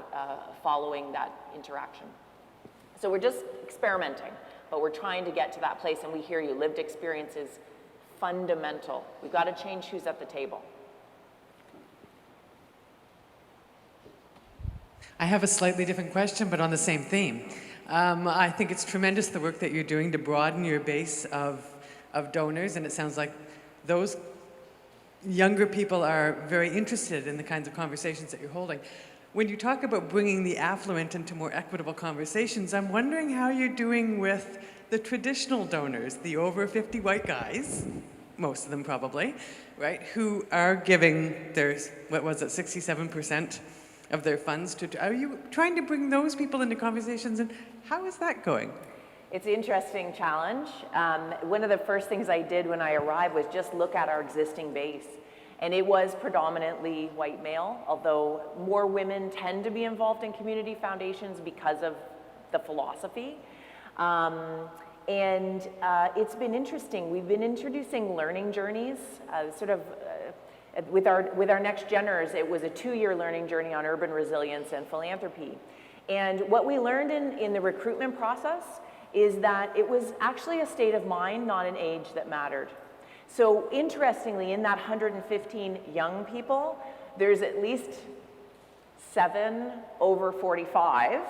following that interaction. So we're just experimenting, but we're trying to get to that place, and we hear you. Lived experience is fundamental. We've got to change who's at the table. I have a slightly different question, but on the same theme. I think it's tremendous the work that you're doing to broaden your base of donors, and it sounds like those younger people are very interested in the kinds of conversations that you're holding. When you talk about bringing the affluent into more equitable conversations, I'm wondering how you're doing with the traditional donors, the over 50 white guys, most of them probably, right, who are giving their, 67% of their funds to, are you trying to bring those people into conversations, and how is that going? It's an interesting challenge. One of the first things I did when I arrived was just look at our existing base. And it was predominantly white male, although more women tend to be involved in community foundations because of the philosophy. It's been interesting. We've been introducing learning journeys, with our next geners. It was a 2-year learning journey on urban resilience and philanthropy. And what we learned in the recruitment process is that it was actually a state of mind, not an age, that mattered. So interestingly, in that 115 young people, there's at least 7 over 45,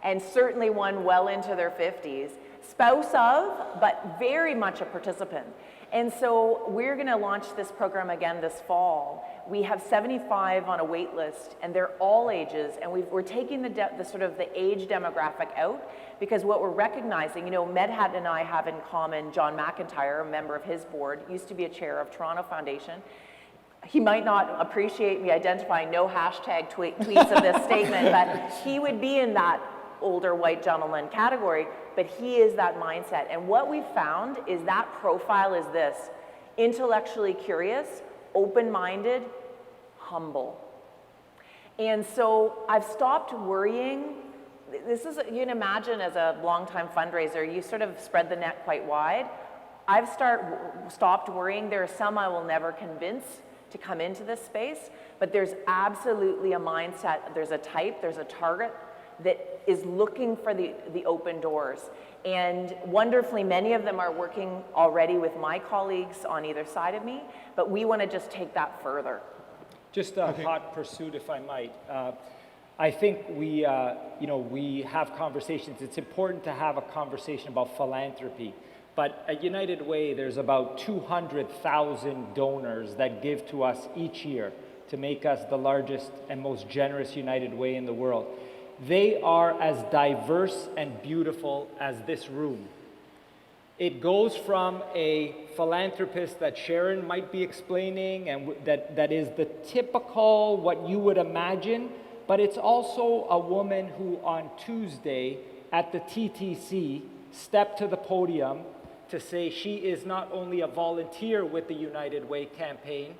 and certainly one well into their 50s, spouse of, but very much a participant. And so we're going to launch this program again this fall. We have 75 on a wait list, and they're all ages, and we're taking the sort of the age demographic out, because what we're recognizing, you know, Medhat and I have in common John McIntyre, a member of his board, used to be a chair of Toronto Foundation. He might not appreciate me identifying no hashtag tweets of this statement, but he would be in that older white gentleman category, but he is that mindset. And what we found is that profile is this: intellectually curious, open-minded, humble. And so I've stopped worrying. This is, you can imagine as a longtime fundraiser, you sort of spread the net quite wide. I've stopped worrying. There are some I will never convince to come into this space, but there's absolutely a mindset, there's a type, there's a target that is looking for the open doors. And wonderfully, many of them are working already with my colleagues on either side of me, but we want to just take that further. Just a hot pursuit, if I might. I think we have conversations. It's important to have a conversation about philanthropy. But at United Way, there's about 200,000 donors that give to us each year to make us the largest and most generous United Way in the world. They are as diverse and beautiful as this room. It goes from a philanthropist that Sharon might be explaining, and that is the typical, what you would imagine, but it's also a woman who on Tuesday at the TTC stepped to the podium to say she is not only a volunteer with the United Way campaign,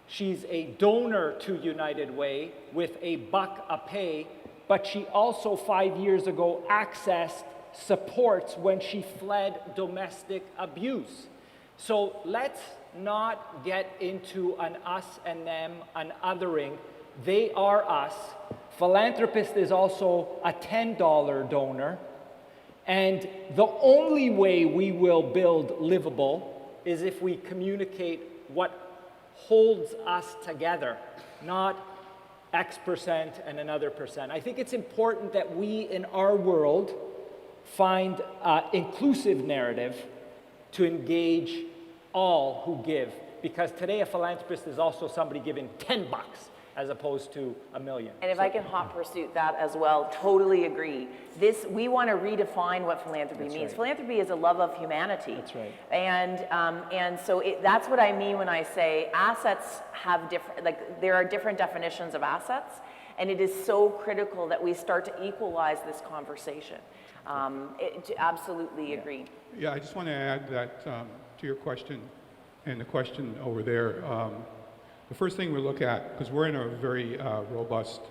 she's a donor to United Way with $1 a pay, but she also 5 years ago accessed supports when she fled domestic abuse. So let's not get into an us and them, an othering. They are us. Philanthropist is also a $10 donor. And the only way we will build livable is if we communicate what holds us together, not X% and another percent. I think it's important that we in our world find an inclusive narrative to engage all who give, because today a philanthropist is also somebody giving $10 as opposed to $1 million. And if I can hot pursuit that as well, totally agree. We want to redefine what philanthropy means. Right. Philanthropy is a love of humanity. That's right. And so that's what I mean when I say assets have different, like there are different definitions of assets, and it is so critical that we start to equalize this conversation. Absolutely agree. Yeah, I just want to add that to your question and the question over there. The first thing we look at, because we're in a very robust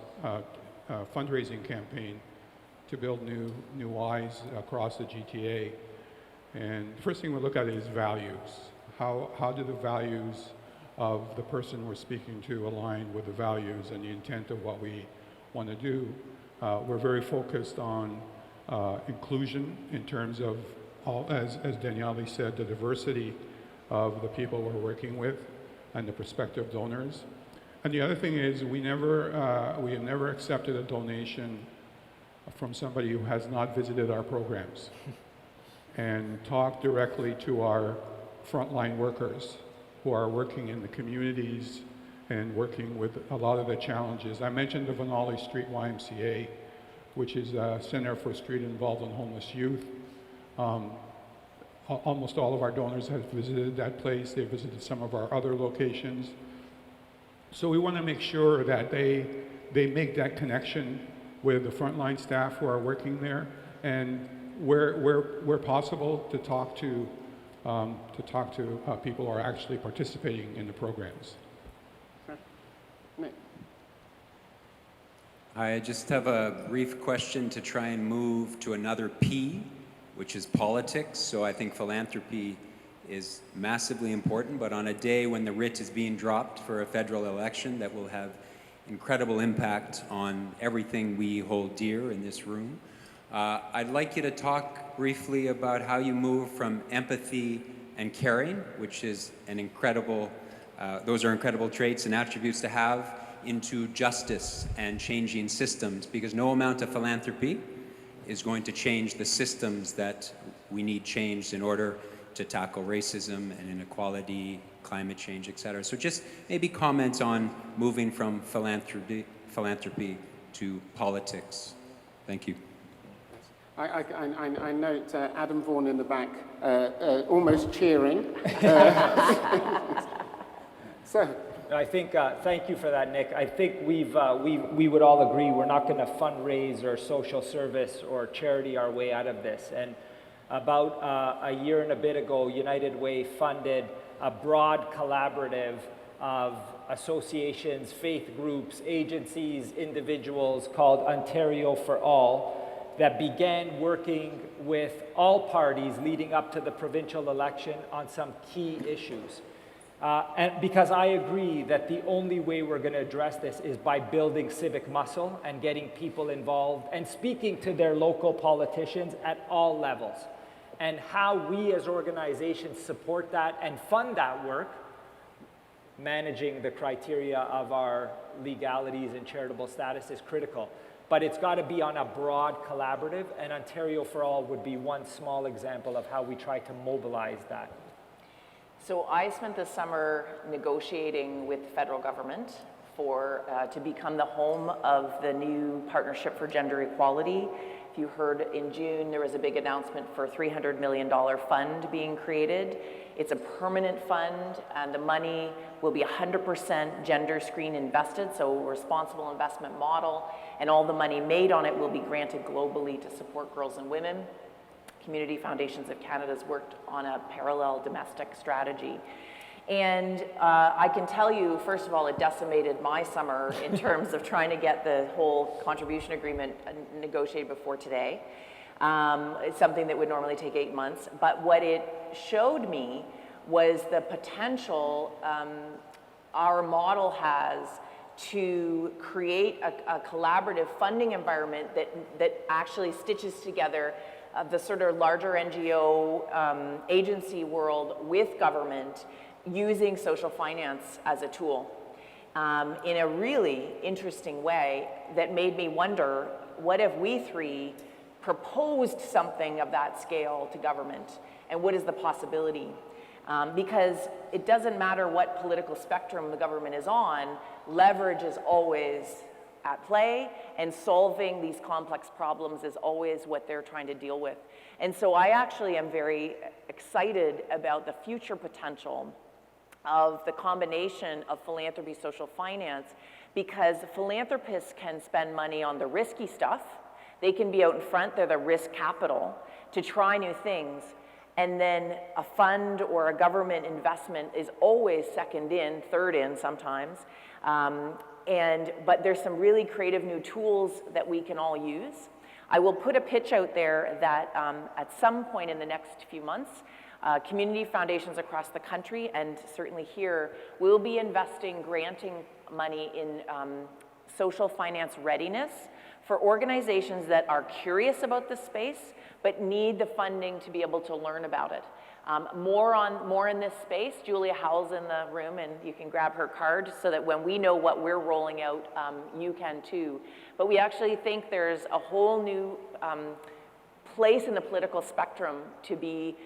fundraising campaign to build new Ys across the GTA, and the first thing we look at is values. How do the values of the person we're speaking to align with the values and the intent of what we want to do? We're very focused on inclusion in terms of, as Daniele said, the diversity of the people we're working with and the prospective donors. And the other thing is we have never accepted a donation from somebody who has not visited our programs and talked directly to our frontline workers who are working in the communities and working with a lot of the challenges. I mentioned the Vanali Street YMCA, which is a center for street involved and homeless youth. Almost all of our donors have visited that place. They visited some of our other locations. So we want to make sure that they make that connection with the frontline staff who are working there, and where possible to talk to people who are actually participating in the programs. I just have a brief question to try and move to another P, which is politics. So I think philanthropy is massively important, but on a day when the writ is being dropped for a federal election that will have incredible impact on everything we hold dear in this room, I'd like you to talk briefly about how you move from empathy and caring, which is an incredible, those are incredible traits and attributes to have, into justice and changing systems, because no amount of philanthropy is going to change the systems that we need changed in order to tackle racism and inequality, climate change, etc. So just maybe comments on moving from philanthropy to politics. Thank you. I note Adam Vaughan in the back almost cheering. So. I think, thank you for that, Nick. I think we would all agree we're not going to fundraise or social service or charity our way out of this. And about a year and a bit ago, United Way funded a broad collaborative of associations, faith groups, agencies, individuals called Ontario for All, that began working with all parties leading up to the provincial election on some key issues. And because I agree that the only way we're going to address this is by building civic muscle and getting people involved and speaking to their local politicians at all levels. And how we as organizations support that and fund that work, managing the criteria of our legalities and charitable status, is critical. But it's got to be on a broad collaborative, and Ontario for All would be one small example of how we try to mobilize that. So I spent the summer negotiating with the federal government to become the home of the new Partnership for Gender Equality. If you heard, in June there was a big announcement for a $300 million fund being created. It's a permanent fund, and the money will be 100% gender screen invested, so a responsible investment model, and all the money made on it will be granted globally to support girls and women. Community Foundations of Canada has worked on a parallel domestic strategy. And I can tell you, first of all, it decimated my summer in terms of trying to get the whole contribution agreement negotiated before today. It's something that would normally take 8 months. But what it showed me was the potential our model has to create a collaborative funding environment that actually stitches together the sort of larger NGO agency world with government, using social finance as a tool in a really interesting way that made me wonder, what if we three proposed something of that scale to government, and what is the possibility? Because it doesn't matter what political spectrum the government is on, leverage is always at play, and solving these complex problems is always what they're trying to deal with. And so I actually am very excited about the future potential of the combination of philanthropy, social finance, because philanthropists can spend money on the risky stuff. They can be out in front, they're the risk capital to try new things. And then a fund or a government investment is always second in, third in sometimes. But there's some really creative new tools that we can all use. I will put a pitch out there that at some point in the next few months, community foundations across the country, and certainly here, will be investing, granting money in social finance readiness for organizations that are curious about this space, but need the funding to be able to learn about it. More in this space. Julia Howell's in the room, and you can grab her card so that when we know what we're rolling out, you can too. But we actually think there's a whole new place in the political spectrum to be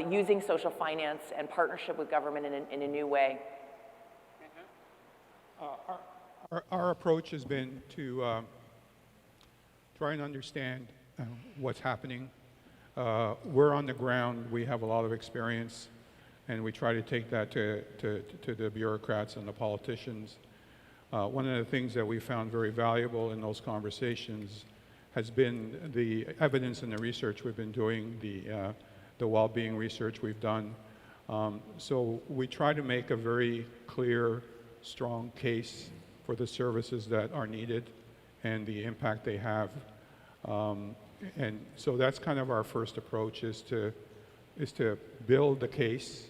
using social finance and partnership with government in a new way. Our approach has been to try and understand what's happening. We're on the ground, we have a lot of experience, and we try to take that to the bureaucrats and the politicians. One of the things that we found very valuable in those conversations has been the evidence and the research we've been doing, the well-being research we've done. So we try to make a very clear, strong case for the services that are needed and the impact they have. And so that's kind of our first approach, is to build the case,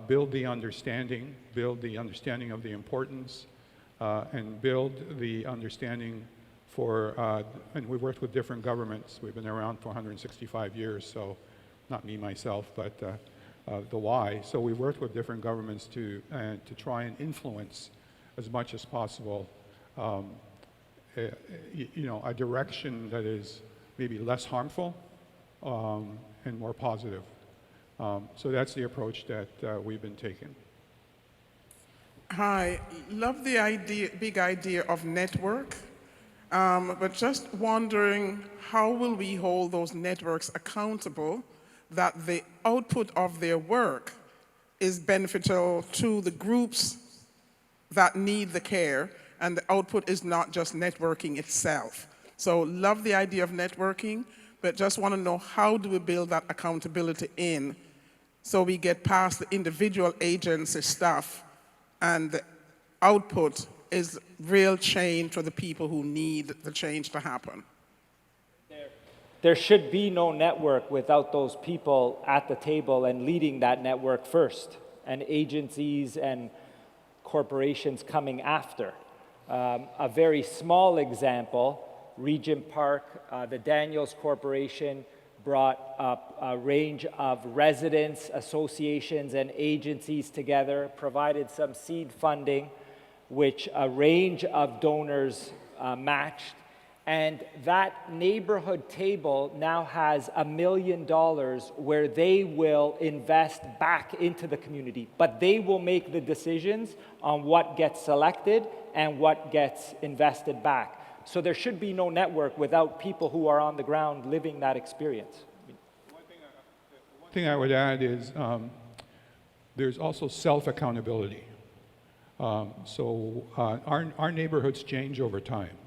build the understanding of the importance, and build the understanding and we've worked with different governments. We've been around for 165 years, so not me myself, but the why. So we worked with different governments to try and influence as much as possible, a direction that is maybe less harmful and more positive. So that's the approach that we've been taking. Hi, love the big idea of network, but just wondering how will we hold those networks accountable that the output of their work is beneficial to the groups that need the care, and the output is not just networking itself. So love the idea of networking, but just want to know how do we build that accountability in so we get past the individual agency stuff and the output is real change for the people who need the change to happen. There should be no network without those people at the table and leading that network first, and agencies and corporations coming after. A very small example, Regent Park, the Daniels Corporation brought up a range of residents, associations, and agencies together, provided some seed funding, which a range of donors matched. And that neighborhood table now has $1 million where they will invest back into the community, but they will make the decisions on what gets selected and what gets invested back. So there should be no network without people who are on the ground living that experience. One thing I would add is there's also self-accountability. Our neighborhoods change over time.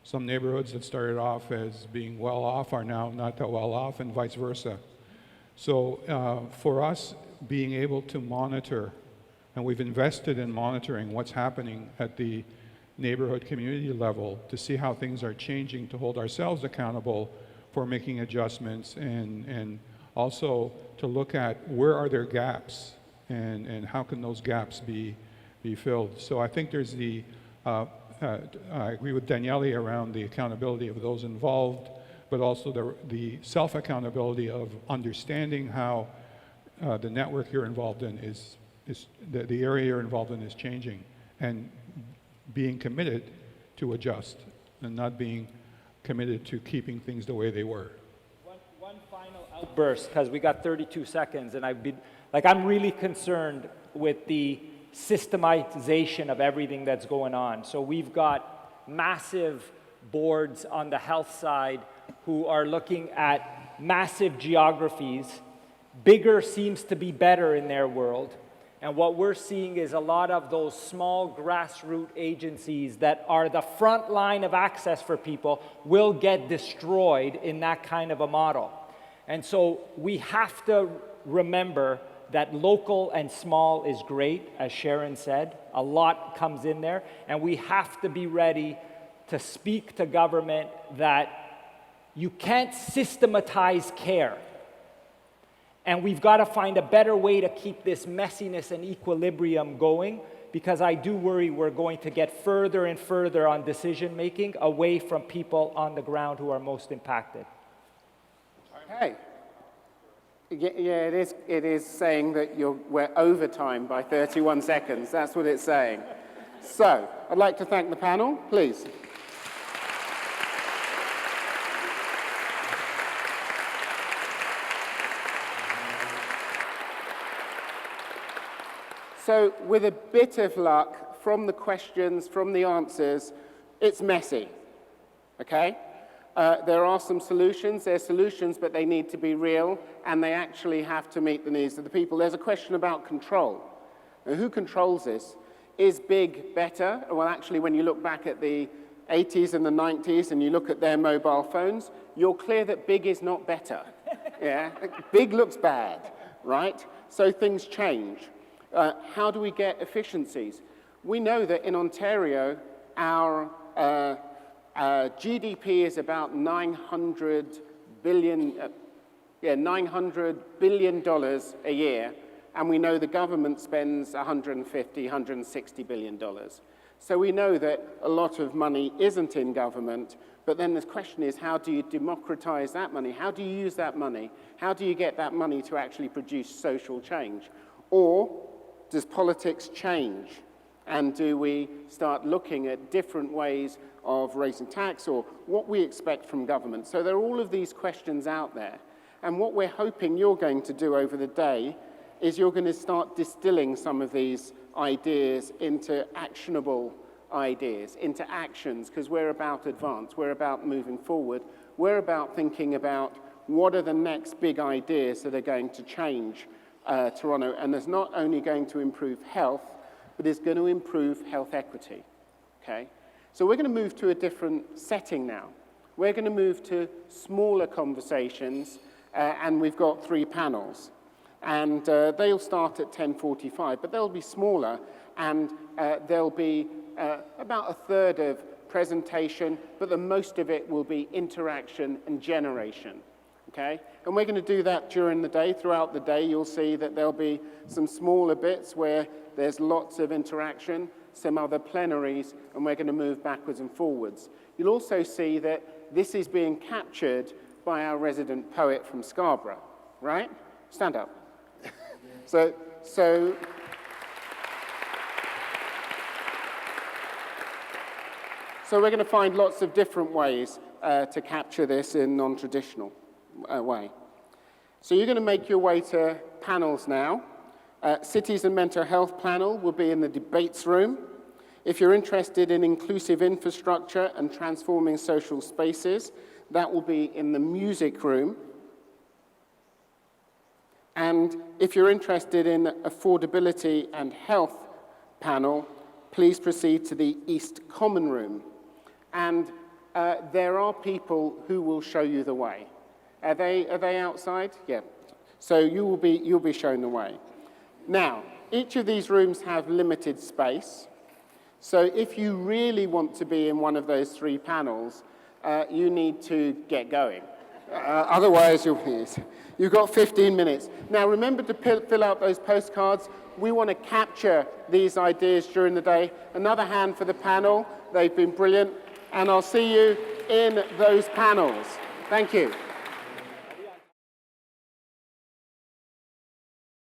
Some neighborhoods that started off as being well off are now not that well off, and vice versa. So for us, being able to monitor, and we've invested in monitoring what's happening at the neighborhood community level to see how things are changing, to hold ourselves accountable for making adjustments, and also to look at where are there gaps and how can those gaps be filled. So I think there's the I agree with Daniele around the accountability of those involved, but also the self-accountability of understanding how the network you're involved in is the area you're involved in is changing, and being committed to adjust and not being committed to keeping things the way they were. One final outburst, because we got 32 seconds, and I'm really concerned with the systematization of everything that's going on. So we've got massive boards on the health side who are looking at massive geographies. Bigger seems to be better in their world. And what we're seeing is a lot of those small grassroots agencies that are the front line of access for people will get destroyed in that kind of a model. And so we have to remember that local and small is great, as Sharon said. A lot comes in there, and we have to be ready to speak to government that you can't systematize care. And we've got to find a better way to keep this messiness and equilibrium going, because I do worry we're going to get further and further on decision making away from people on the ground who are most impacted. Hey. Yeah, it is saying that we're over time by 31 seconds. That's what it's saying. So, I'd like to thank the panel, please. So, with a bit of luck, from the questions, from the answers, it's messy, okay? There are some solutions. They're solutions, but they need to be real, and they actually have to meet the needs of the people. There's a question about control. Now, who controls this? Is big better? Well, actually, when you look back at the 80s and the 90s and you look at their mobile phones, you're clear that big is not better. Yeah? Big looks bad, right? So things change. How do we get efficiencies? We know that in Ontario, our GDP is about $900 billion a year, and we know the government spends $150, $160 billion. So we know that a lot of money isn't in government, but then the question is, how do you democratize that money? How do you use that money? How do you get that money to actually produce social change? Or does politics change? And do we start looking at different ways of raising tax or what we expect from government? So there are all of these questions out there. And what we're hoping you're going to do over the day is you're going to start distilling some of these ideas into actionable ideas, into actions, because we're about advance, we're about moving forward, we're about thinking about what are the next big ideas that are going to change Toronto, and it's not only going to improve health, but it's going to improve health equity, okay? So we're going to move to a different setting now. We're going to move to smaller conversations, and we've got 3 panels. And they'll start at 10:45, but they'll be smaller, and there'll be about a third of presentation, but the most of it will be interaction and generation, okay? And we're going to do that during the day. Throughout the day, you'll see that there'll be some smaller bits where there's lots of interaction, some other plenaries, and we're going to move backwards and forwards. You'll also see that this is being captured by our resident poet from Scarborough, right? Stand up. So we're going to find lots of different ways to capture this in non-traditional way. So you're going to make your way to panels now. Cities and Mental Health panel will be in the debates room. If you're interested in inclusive infrastructure and transforming social spaces, that will be in the music room. And if you're interested in affordability and health panel, please proceed to the East Common Room. And there are people who will show you the way. Are they outside? Yeah. So you'll be shown the way. Now, each of these rooms have limited space. So if you really want to be in one of those 3 panels, you need to get going. Otherwise, you've got 15 minutes. Now, remember to fill out those postcards. We want to capture these ideas during the day. Another hand for the panel. They've been brilliant. And I'll see you in those panels. Thank you.